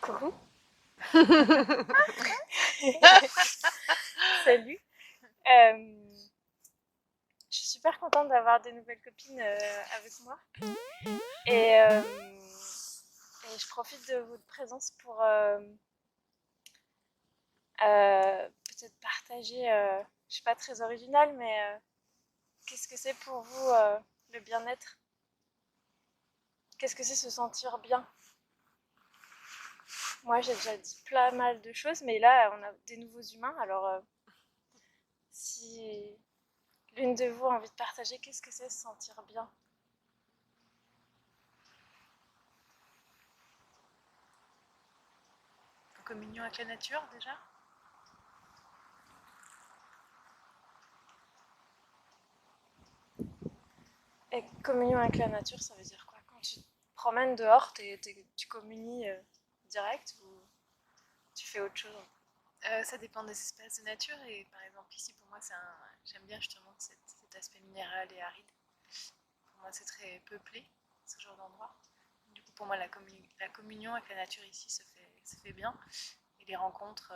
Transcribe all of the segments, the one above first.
Coucou. Salut. Je suis super contente d'avoir des nouvelles copines avec moi. Et je profite de votre présence pour peut-être partager, je suis pas très originale, mais qu'est-ce que c'est pour vous le bien-être? Qu'est-ce que c'est se sentir bien? Moi, j'ai déjà dit plein mal de choses, mais là, on a des nouveaux humains. Alors, si l'une de vous a envie de partager, qu'est-ce que c'est se sentir bien? En communion avec la nature déjà. Et communion avec la nature, ça veut dire quoi? Quand tu te promènes dehors, tu communies direct ou tu fais autre chose? Ça dépend des espaces de nature et par exemple ici pour moi j'aime bien justement cet aspect minéral et aride. Pour moi c'est très peuplé ce genre d'endroit. Du coup pour moi la communion avec la nature ici se fait bien et les rencontres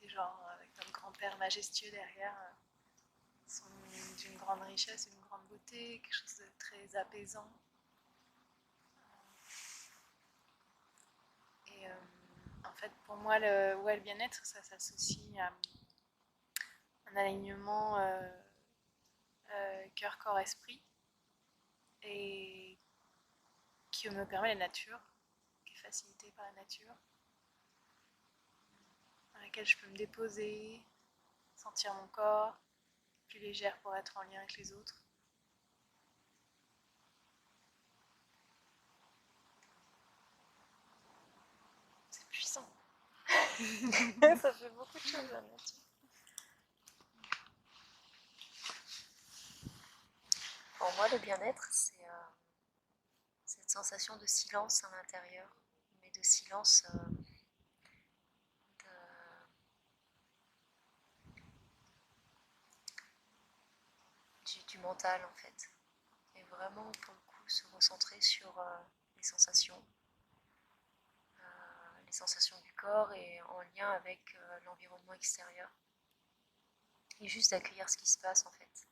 des gens avec notre grand-père majestueux derrière sont d'une grande richesse, d'une grande beauté, quelque chose de très apaisant. Et en fait, pour moi, le bien-être, ça s'associe à un alignement cœur, corps, esprit, et qui me permet la nature, qui est facilitée par la nature, dans laquelle je peux me déposer, sentir mon corps, plus légère pour être en lien avec les autres. C'est puissant. Ça fait beaucoup de choses la nature. Pour moi, le bien-être, c'est cette sensation de silence à l'intérieur, mais de silence du mental en fait. Et vraiment, pour le coup, se recentrer sur les sensations du corps et en lien avec l'environnement extérieur. Et juste d'accueillir ce qui se passe en fait.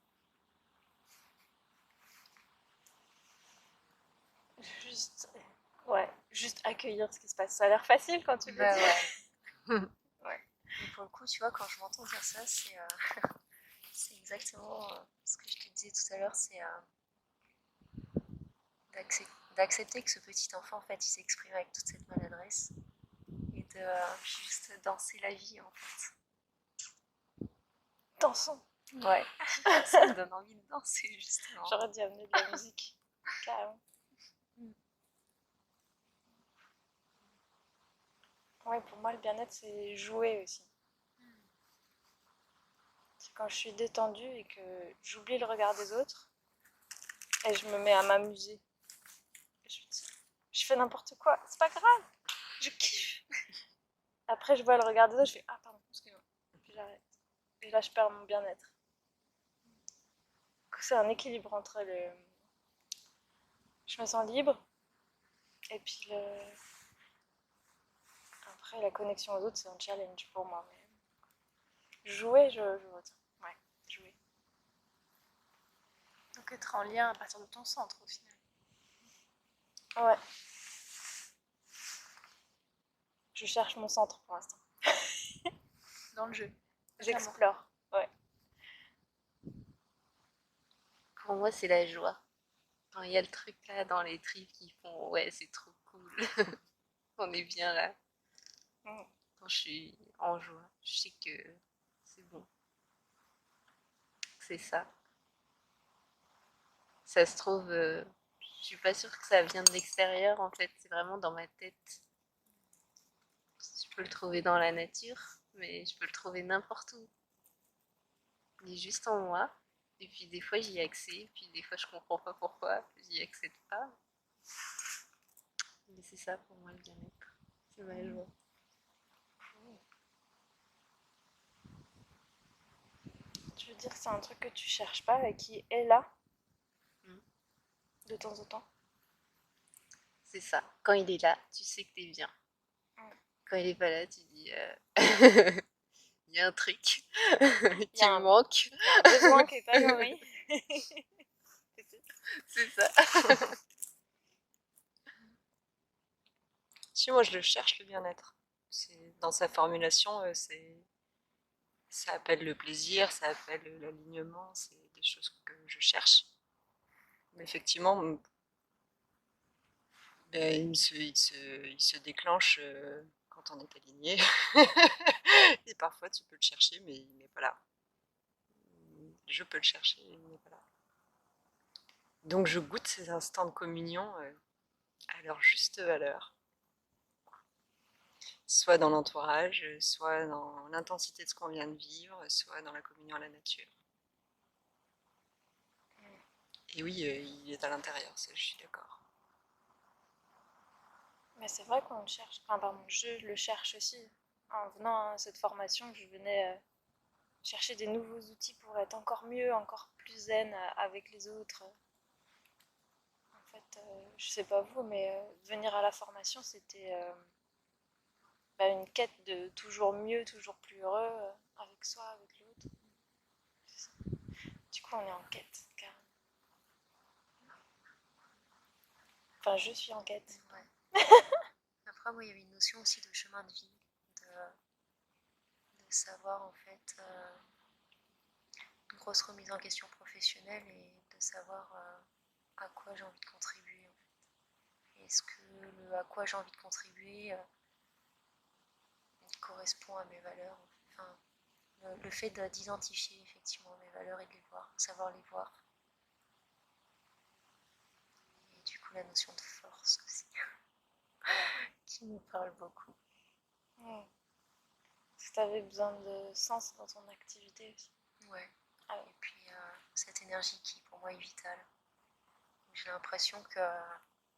Juste accueillir ce qui se passe. Ça a l'air facile quand tu le dis. Ouais. Ouais. Et pour le coup, tu vois, quand je m'entends dire ça, c'est exactement ce que je te disais tout à l'heure, c'est d'accepter que ce petit enfant, en fait, il s'exprime avec toute cette maladresse et de juste danser la vie, en fait. Dansons. Ouais, ça me donne envie de danser, justement. J'aurais dû amener de la musique. Carrément. Ouais, pour moi, le bien-être, c'est jouer aussi. C'est quand je suis détendue et que j'oublie le regard des autres et je me mets à m'amuser. Je fais n'importe quoi, c'est pas grave, je kiffe. Après, je vois le regard des autres, je fais ah, pardon, excuse-moi. Puis j'arrête. Et là, je perds mon bien-être. C'est un équilibre entre le. Je me sens libre et puis après, la connexion aux autres, c'est un challenge pour moi. Mais jouer, je vote. Ouais, jouer. Donc être en lien à partir de ton centre au final. Ouais. Je cherche mon centre pour l'instant. Dans le jeu. J'explore. Ouais. Pour moi, c'est la joie. Quand il y a le truc là dans les tripes qui font ouais, c'est trop cool. On est bien là. Quand je suis en joie, je sais que c'est bon. C'est ça. Ça se trouve, je suis pas sûre que ça vient de l'extérieur en fait, c'est vraiment dans ma tête. Je peux le trouver dans la nature, mais je peux le trouver n'importe où. Il est juste en moi. Et puis des fois j'y accède, puis des fois je comprends pas pourquoi, j'y accède pas. Mais c'est ça pour moi le bien-être. C'est ma joie. Tu veux dire que c'est un truc que tu cherches pas et qui est là Mm. de temps en temps? C'est ça. Quand il est là, tu sais que t'es bien. Quand il est pas là, tu dis il y a un truc qui y a me un- manque. Il y a un besoin qui est pas nourri. C'est ça. Si, moi je le cherche le bien-être. Dans sa formulation, ça appelle le plaisir, ça appelle l'alignement, c'est des choses que je cherche. Mais effectivement, ben, il se déclenche quand on est aligné. Et parfois tu peux le chercher, mais il n'est pas là. Je peux le chercher, mais il n'est pas là. Donc je goûte ces instants de communion à leur juste valeur. Soit dans l'entourage, soit dans l'intensité de ce qu'on vient de vivre, soit dans la communion à la nature. Et oui, il est à l'intérieur, ça, je suis d'accord. Mais c'est vrai qu'on le cherche. Enfin, pardon, je le cherche aussi. En venant à cette formation, je venais chercher des nouveaux outils pour être encore mieux, encore plus zen avec les autres. En fait, je sais pas vous, mais venir à la formation, c'était une quête de toujours mieux, toujours plus heureux avec soi, avec l'autre. Du coup, on est en quête, carrément. Enfin, je suis en quête. Ouais. Après, moi, il y avait une notion aussi de chemin de vie, de savoir en fait une grosse remise en question professionnelle et de savoir à quoi j'ai envie de contribuer. En fait. Est-ce que le à quoi j'ai envie de contribuer correspond à mes valeurs? Enfin, le fait d'identifier effectivement mes valeurs et de les voir, savoir les voir. Et du coup, la notion de force aussi, qui me parle beaucoup. Ouais. Parce que tu avais besoin de sens dans ton activité aussi. Ouais. Ah ouais. Et puis cette énergie qui pour moi est vitale. J'ai l'impression que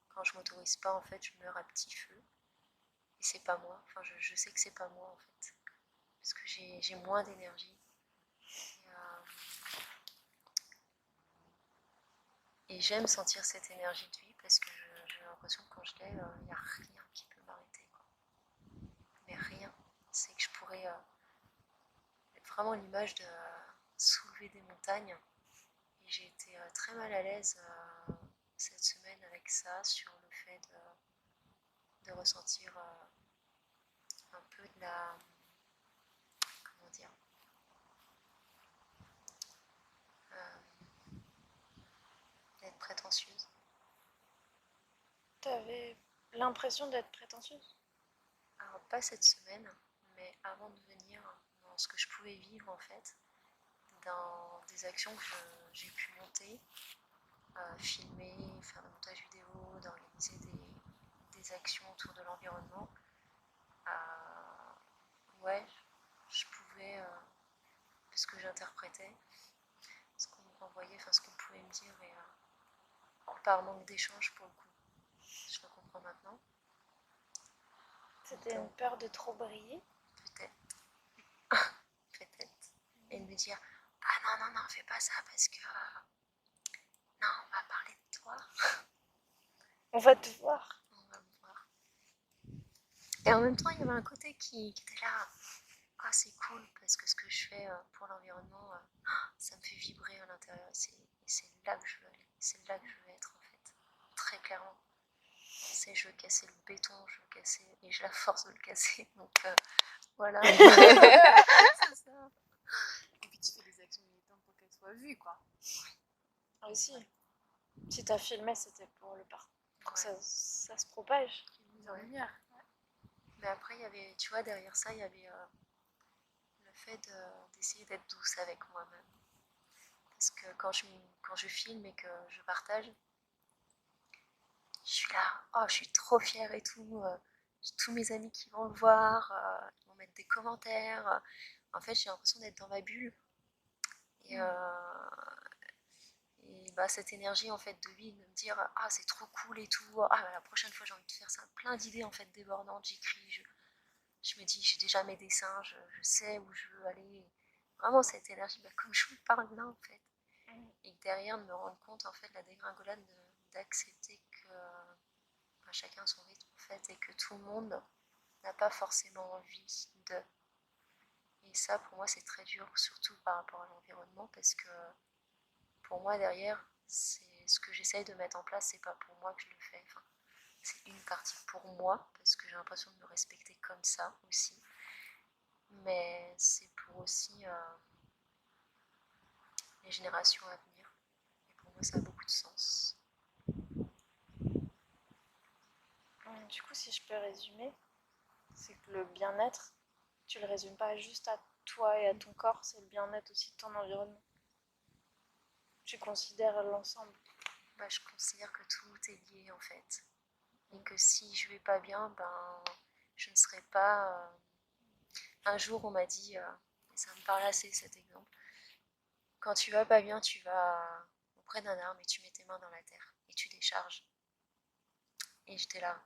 quand je m'autorise pas, en fait, je meurs à petit feu. Et c'est pas moi. Enfin, je sais que c'est pas moi, en fait. Parce que j'ai moins d'énergie. Et j'aime sentir cette énergie de vie parce que j'ai l'impression que quand je l'ai, il n'y a rien qui peut m'arrêter. Mais rien. C'est que je pourrais vraiment l'image de soulever des montagnes. Et j'ai été très mal à l'aise cette semaine avec ça, sur le fait de ressentir un peu de la... Comment dire d'être prétentieuse. Tu avais l'impression d'être prétentieuse? Alors, pas cette semaine, mais avant de venir, dans ce que je pouvais vivre en fait, dans des actions que j'ai pu monter, filmer, faire des montages vidéo, d'organiser des actions autour de l'environnement. Ouais, je pouvais, ce que j'interprétais, ce qu'on me renvoyait, enfin ce qu'on pouvait me dire, et par manque d'échange pour le coup. Je le comprends maintenant. C'était une peur de trop briller? Peut-être. Peut-être. Et de me dire, ah non, non, non, fais pas ça parce que... non, on va parler de toi. On va te voir. On va me voir. Et en même temps, il y avait un côté qui était là. Ah, c'est cool parce que ce que je fais pour l'environnement, ça me fait vibrer à l'intérieur. Et c'est là que je veux aller. C'est là que je veux être en fait. Très clairement. C'est je veux casser le béton, je veux casser. Et j'ai la force de le casser. Donc voilà. C'est ça. Et puis tu fais des actions militantes pour qu'elles soient vues, quoi. Aussi. Si t'as filmé, c'était pour pour que Ouais. ça se propage. Mise en lumière. Mais après, il y avait, tu vois, derrière ça, il y avait le fait d'essayer d'être douce avec moi-même. Parce que quand je filme et que je partage, je suis là, oh, je suis trop fière et tout. J'ai tous mes amis qui vont le voir, ils vont mettre des commentaires. En fait, j'ai l'impression d'être dans ma bulle. Et, bah, cette énergie en fait de vie, de me dire ah c'est trop cool et tout, ah bah, la prochaine fois j'ai envie de faire ça, plein d'idées en fait débordantes, j'écris, je me dis j'ai déjà mes dessins, je sais où je veux aller. Vraiment cette énergie, bah, comme je vous parle là en fait. Et derrière de me rendre compte en fait de la dégringolade, d'accepter que chacun son rythme en fait et que tout le monde n'a pas forcément envie de. Et ça, pour moi, c'est très dur, surtout par rapport à l'environnement, parce que pour moi, derrière, c'est ce que j'essaye de mettre en place, c'est pas pour moi que je le fais. Enfin, c'est une partie pour moi, parce que j'ai l'impression de me respecter comme ça aussi. Mais c'est pour aussi les générations à venir. Et pour moi, ça a beaucoup de sens. Du coup, si je peux résumer, c'est que le bien-être, tu le résumes pas juste à toi et à ton corps, c'est le bien-être aussi de ton environnement. Tu considères l'ensemble. Bah, je considère que tout est lié en fait. Et que si je vais pas bien, ben je ne serai pas. Un jour, on m'a dit, et ça me parle assez cet exemple, quand tu vas pas bien, tu vas auprès d'un arbre et tu mets tes mains dans la terre et tu décharges. Et j'étais là,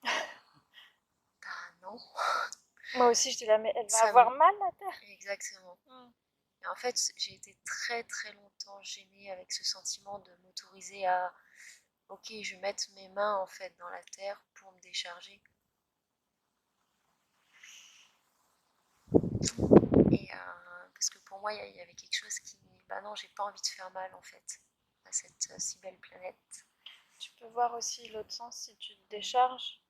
bah non. Moi aussi, je dis là, mais elle va Ça avoir me- mal la terre. Exactement. Et en fait, j'ai été très très longtemps gênée avec ce sentiment de m'autoriser à, ok, je vais mettre mes mains en fait dans la terre pour me décharger. Et parce que pour moi, il y avait quelque chose qui, bah non, j'ai pas envie de faire mal en fait à cette si belle planète. Tu peux voir aussi l'autre sens, si tu te décharges,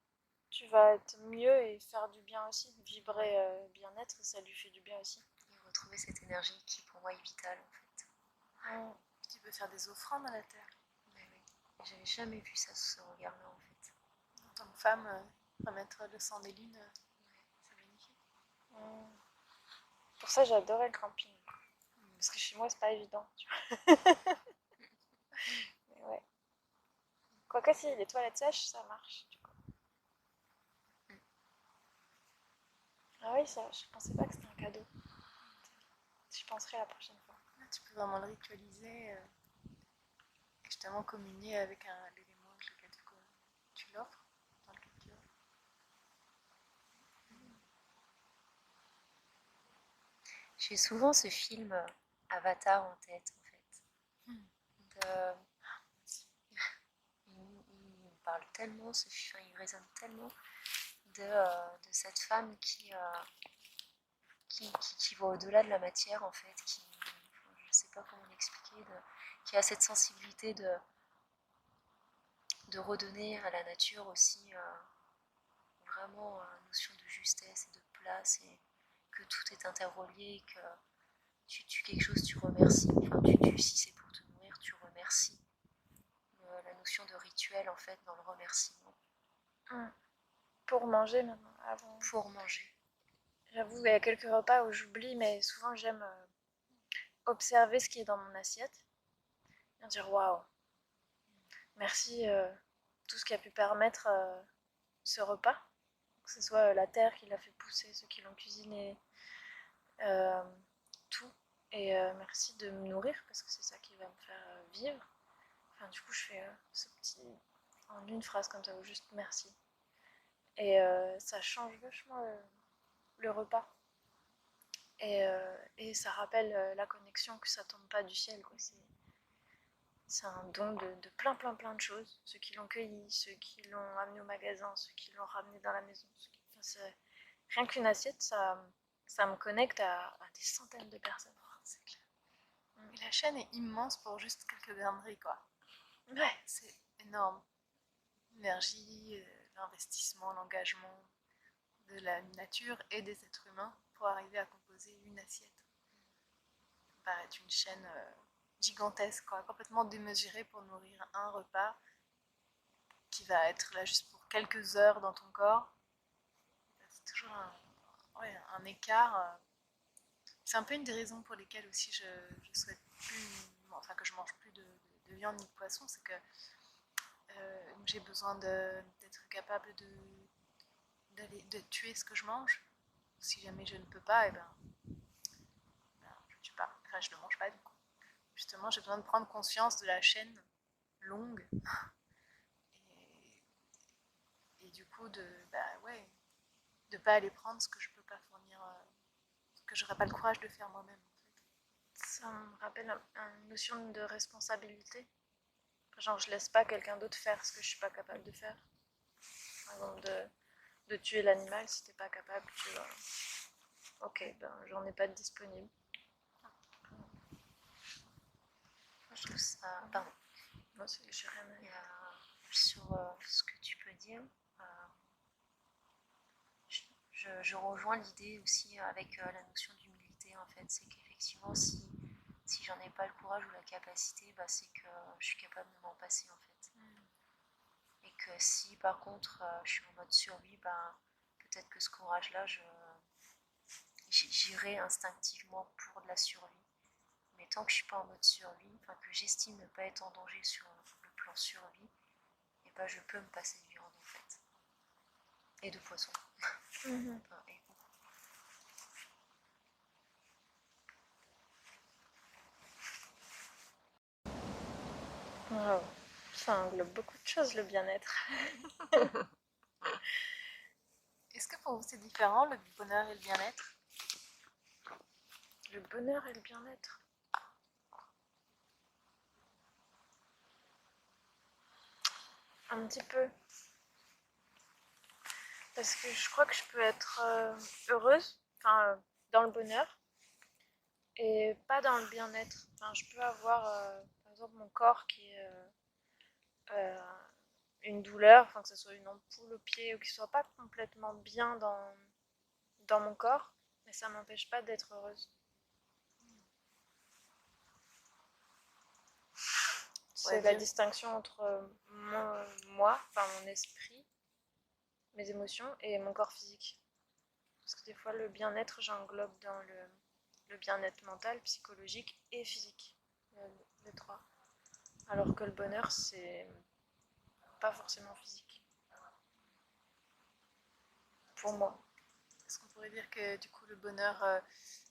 tu vas être mieux et faire du bien aussi. Vibrer bien-être, ça lui fait du bien aussi. Et retrouver cette énergie qui pour moi est vitale en fait. Tu peux faire des offrandes à la terre. Mais oui, j'avais jamais vu ça sous ce regard-là en fait. En tant que femme, remettre le sang des lunes, c'est magnifique. Pour ça, j'adorais le camping. Parce que chez moi, c'est pas évident. Tu vois. Mais ouais. Quoique si, les toilettes sèches, ça marche. Du coup. Ah oui, ça, je pensais pas que c'était un cadeau. Je penserai la prochaine fois. Là, tu peux vraiment le ritualiser et justement communier avec l'élément avec lequel tu l'offres, dans lequel tu l'offres. J'ai souvent ce film Avatar en tête en fait. Il me parle tellement, ce film, il résonne tellement de cette femme qui va au-delà de la matière en fait, je ne sais pas comment l'expliquer, qui a cette sensibilité de redonner à la nature aussi vraiment une notion de justesse et de place et que tout est interrelié, que tu tues quelque chose, tu remercies, enfin tu tues si c'est pour te nourrir, tu remercies. La notion de rituel en fait dans le remerciement. Pour manger maintenant, avant. Pour manger. J'avoue, il y a quelques repas où j'oublie, mais souvent j'aime observer ce qui est dans mon assiette. Et dire waouh, merci tout ce qui a pu permettre ce repas. Que ce soit la terre qui l'a fait pousser, ceux qui l'ont cuisiné, tout. Et merci de me nourrir parce que c'est ça qui va me faire vivre. Enfin, du coup, je fais ce petit. En une phrase comme ça, ou juste merci. Et ça change vachement le repas. Et ça rappelle la connexion, que ça tombe pas du ciel. Quoi. C'est un don de plein de choses. Ceux qui l'ont cueilli, ceux qui l'ont amené au magasin, ceux qui l'ont ramené dans la maison. Enfin, rien qu'une assiette, ça me connecte à des centaines de personnes. C'est clair. Et la chaîne est immense pour juste quelques garderies, quoi. Ouais. C'est énorme. L'énergie, l'investissement, l'engagement de la nature et des êtres humains pour arriver à composer une assiette. Ça paraît être une chaîne gigantesque, quoi, complètement démesurée pour nourrir un repas qui va être là juste pour quelques heures dans ton corps. C'est toujours un écart. C'est un peu une des raisons pour lesquelles aussi je souhaite plus, enfin que je mange plus de viande ni de poisson, c'est que j'ai besoin d'être capable de tuer ce que je mange. Si jamais je ne peux pas, je ne tue pas. Enfin, je ne mange pas du coup. Justement, j'ai besoin de prendre conscience de la chaîne longue et du coup de pas aller prendre ce que je peux pas fournir, ce que j'aurais pas le courage de faire moi-même. Ça me rappelle une notion de responsabilité. Genre, je laisse pas quelqu'un d'autre faire ce que je suis pas capable de faire. Par exemple, de tuer l'animal si t'es pas capable, tu vois. Ok, ben j'en ai pas de disponible. Je trouve ça. Pardon. Moi, j'ai rien à Et, dire. sur ce que tu peux dire, je rejoins l'idée aussi avec la notion d'humilité en fait. C'est qu'effectivement, si j'en ai pas le courage ou la capacité, bah, c'est que je suis capable de m'en passer en fait. Et que si par contre je suis en mode survie, bah, peut-être que ce courage-là, j'irai instinctivement pour de la survie. Mais tant que je suis pas en mode survie, enfin que j'estime ne pas être en danger sur le plan survie, et ben je peux me passer de viande en fait. Et de poisson. Enfin, et beaucoup. Wow. Ça englobe beaucoup de choses, le bien-être. Est-ce que pour vous c'est différent le bonheur et le bien-être? Le bonheur et le bien-être. Un petit peu. Parce que je crois que je peux être heureuse, enfin, dans le bonheur, et pas dans le bien-être. Enfin, je peux avoir, par exemple, mon corps qui est une douleur, enfin, que ce soit une ampoule au pied ou qu'il soit pas complètement bien dans mon corps, mais ça m'empêche pas d'être heureuse. C'est la distinction entre moi, enfin mon esprit, mes émotions et mon corps physique. Parce que des fois, le bien-être, j'englobe dans le bien-être mental, psychologique et physique, les trois. Alors que le bonheur, c'est pas forcément physique. Pour moi. Est-ce qu'on pourrait dire que du coup le bonheur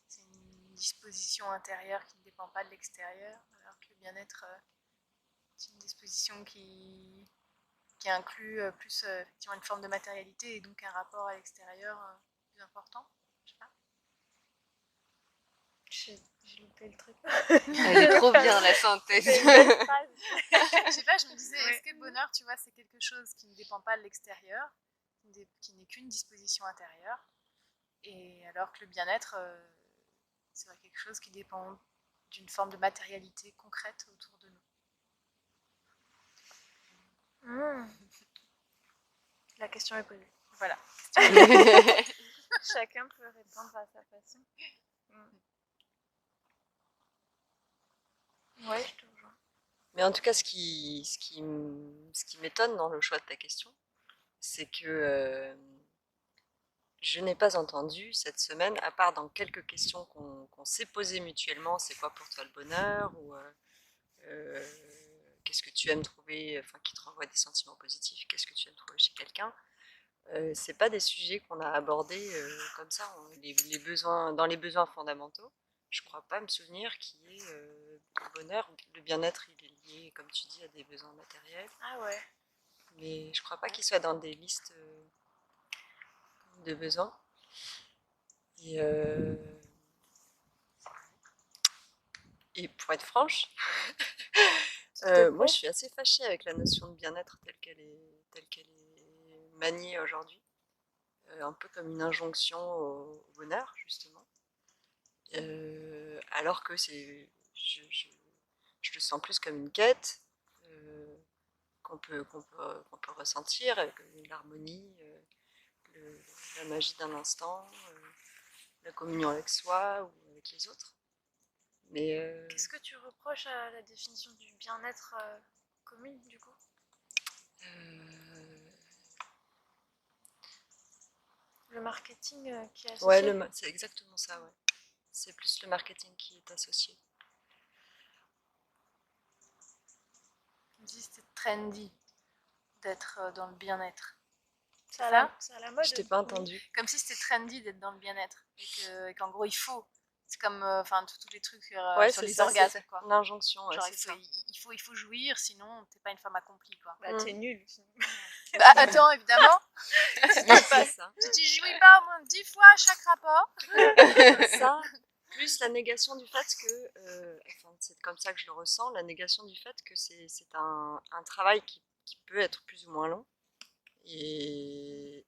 c'est une disposition intérieure qui ne dépend pas de l'extérieur, alors que le bien-être c'est une disposition qui inclut plus effectivement une forme de matérialité et donc un rapport à l'extérieur plus important? Je sais pas. J'ai loupé le truc. Elle est trop bien la synthèse. C'est une belle phrase. Je sais pas, je me disais, Ouais. est-ce que le bonheur, tu vois, c'est quelque chose qui ne dépend pas de l'extérieur, qui n'est qu'une disposition intérieure, et alors que le bien-être, c'est quelque chose qui dépend d'une forme de matérialité concrète autour de nous. La question est posée. Voilà. Chacun peut répondre à sa façon. Ouais, je te rejoins. Mais en tout cas, ce qui m'étonne dans le choix de ta question, c'est que je n'ai pas entendu cette semaine, à part dans quelques questions qu'on s'est posées mutuellement, c'est quoi pour toi le bonheur, ou qu'est-ce que tu aimes trouver, enfin qui te renvoie des sentiments positifs, qu'est-ce que tu aimes trouver chez quelqu'un. C'est pas des sujets qu'on a abordés comme ça, les besoins, dans les besoins fondamentaux. Je crois pas me souvenir qu'il y ait le bonheur, le bien-être, il est lié, comme tu dis, à des besoins matériels. Ah ouais. Mais je crois pas qu'il soit dans des listes de besoins. Et pour être franche, moi je suis assez fâchée avec la notion de bien-être telle qu'elle est maniée aujourd'hui. Un peu comme une injonction au bonheur, justement. Alors que je le sens plus comme une quête qu'on peut ressentir avec l'harmonie, la magie d'un instant, la communion avec soi ou avec les autres. Mais qu'est-ce que tu reproches à la définition du bien-être commune, du coup? Le marketing qui est associé? Ouais, c'est exactement ça, ouais. C'est plus le marketing qui est associé. Comme si c'était trendy d'être dans le bien-être. C'est à la mode. Je t'ai pas entendu. Comme si c'était trendy d'être dans le bien-être. Et qu'en gros, il faut. C'est comme tous les trucs sur les orgasmes. Quoi. L'injonction, genre, c'est il faut jouir, sinon t'es pas une femme accomplie. Quoi. Bah, t'es nulle. Bah, attends, évidemment. pas ça. Si tu jouis pas au moins 10 fois à chaque rapport. Ça, plus la négation du fait que, c'est comme ça que je le ressens, la négation du fait que c'est un travail qui peut être plus ou moins long et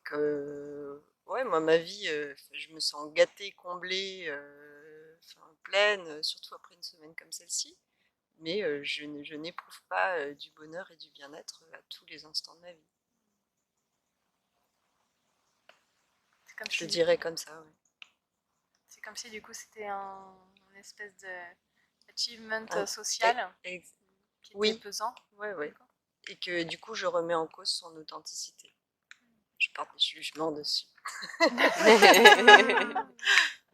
que ouais, moi ma vie, je me sens gâtée, comblée, enfin, pleine, surtout après une semaine comme celle-ci. Mais je n'éprouve pas du bonheur et du bien-être à tous les instants de ma vie. C'est comme Je si le du dirais coup- comme ça, ouais. C'est comme si du coup c'était une espèce de achievement Un- social ex- qui était oui, pesant. ouais, ouais. du coup. Et que du coup, je remets en cause son authenticité. Je porte des jugements dessus. Après,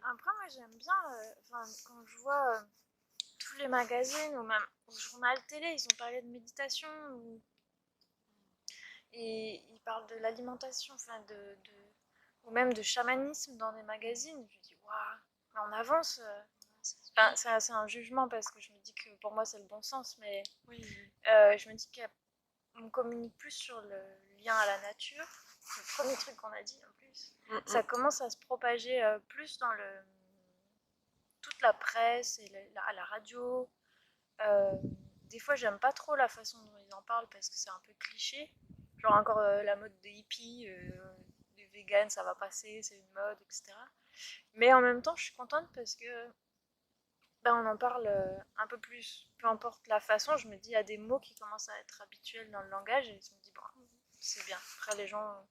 moi, j'aime bien, quand je vois tous les magazines ou même au journal télé, ils ont parlé de méditation et ils parlent de l'alimentation, ou même de chamanisme dans les magazines. Je me dis, waouh, mais on avance. Enfin, c'est un jugement parce que je me dis que pour moi, c'est le bon sens, mais Oui. je me dis qu'on communique plus sur le lien à la nature. Le premier truc qu'on a dit en plus. Ça commence à se propager plus dans toute la presse et à la radio. Des fois, j'aime pas trop la façon dont ils en parlent parce que c'est un peu cliché. Genre encore la mode des hippies, des vegans, ça va passer, c'est une mode, etc. Mais en même temps, je suis contente parce que on en parle un peu plus. Peu importe la façon, je me dis, il y a des mots qui commencent à être habituels dans le langage et je me dis, bon, c'est bien. Après, les gens,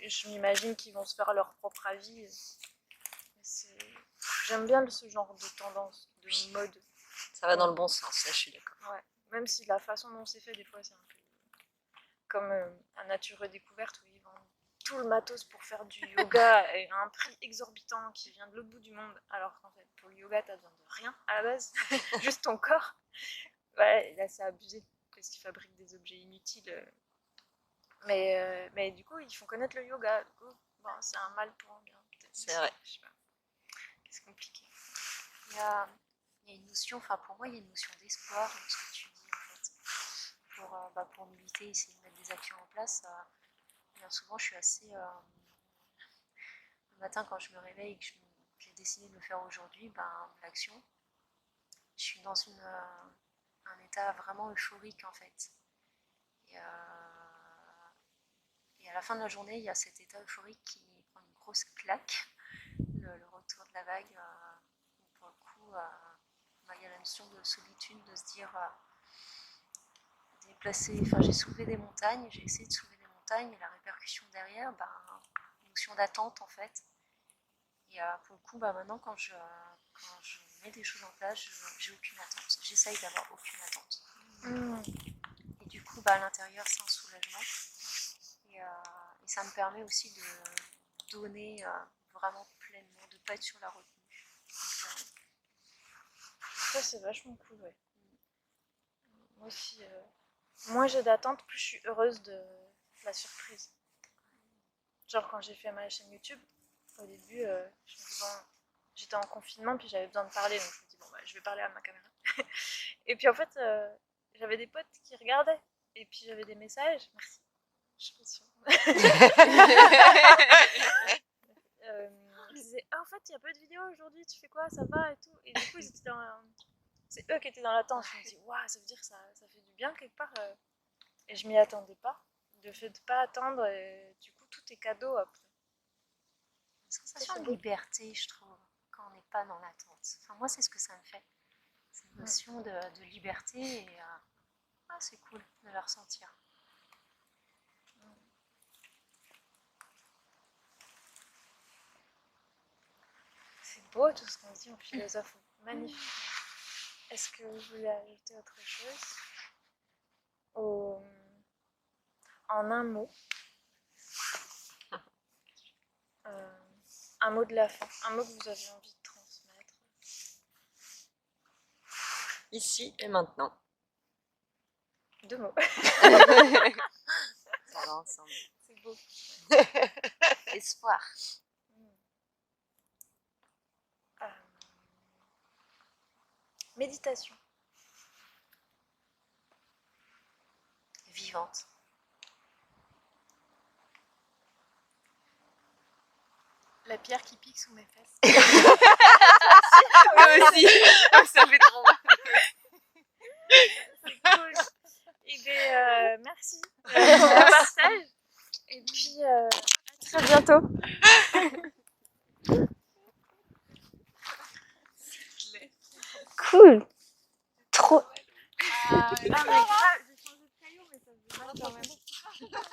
je m'imagine qu'ils vont se faire leur propre avis. J'aime bien ce genre de tendance, de mode. Ça va dans le bon sens, ça, je suis d'accord. Ouais. Même si la façon dont c'est fait, des fois, c'est un peu comme un Nature et Découverte où ils vendent tout le matos pour faire du yoga à un prix exorbitant qui vient de l'autre bout du monde. Alors qu'en fait, pour le yoga, t'as besoin de rien à la base, juste ton corps. Ouais, là, c'est abusé parce qu'ils fabriquent des objets inutiles. Mais du coup, ils font connaître le yoga. Du coup, bon, c'est un mal pour un bien. C'est vrai. Je sais pas. C'est compliqué. Il y a une notion, enfin pour moi, il y a une notion d'espoir dans ce que tu dis en fait. Pour militer, essayer de mettre des actions en place, bien souvent je suis assez. Le matin quand je me réveille et que j'ai décidé de le faire aujourd'hui, l'action, je suis dans un état vraiment euphorique en fait. Et à la fin de la journée, il y a cet état euphorique qui prend une grosse claque, le retour de la vague. Pour le coup, il y a la notion de solitude, de se dire j'ai soulevé des montagnes, j'ai essayé de soulever des montagnes, et la répercussion derrière, une notion d'attente en fait. Et pour le coup, maintenant quand je mets des choses en place, j'ai aucune attente. J'essaye d'avoir aucune attente. Et du coup, à l'intérieur, c'est un soulagement. Et ça me permet aussi de donner vraiment pleinement, de ne pas être sur la retenue. Ça, c'est vachement cool, ouais. Moi aussi, moins j'ai d'attente, plus je suis heureuse de la surprise. Genre quand j'ai fait ma chaîne YouTube, au début, je me dis bon, j'étais en confinement puis j'avais besoin de parler, donc je me dis bon je vais parler à ma caméra. Et puis en fait, j'avais des potes qui regardaient et puis j'avais des messages. Merci. Je suis sûre. Ils disaient en fait il y a peu de vidéos aujourd'hui, tu fais quoi, ça va et tout. Et du coup ils étaient c'est eux qui étaient dans l'attente. Je me dis waouh, ça veut dire que ça fait du bien quelque part. Et je m'y attendais pas. Le fait de pas attendre, du coup tout est cadeau après. Une sensation de liberté, je trouve, quand on n'est pas dans l'attente. Enfin, moi, c'est ce que ça me fait. Cette notion de liberté, et c'est cool de la ressentir. C'est beau tout ce qu'on dit en philosophe. Magnifique. Est-ce que vous voulez ajouter autre chose en un mot? Un mot de la fin, un mot que vous avez envie de transmettre. Ici et maintenant. 2 mots. Ça va ensemble. C'est beau. Espoir. Méditation. Vivante. La pierre qui pique sous mes fesses. Moi aussi. Ça fait trop. C'est cool. Et bien, merci bientôt. Cool. Trop. Ah, mais grave, j'ai changé de caillou, mais ça faisait mal quand même.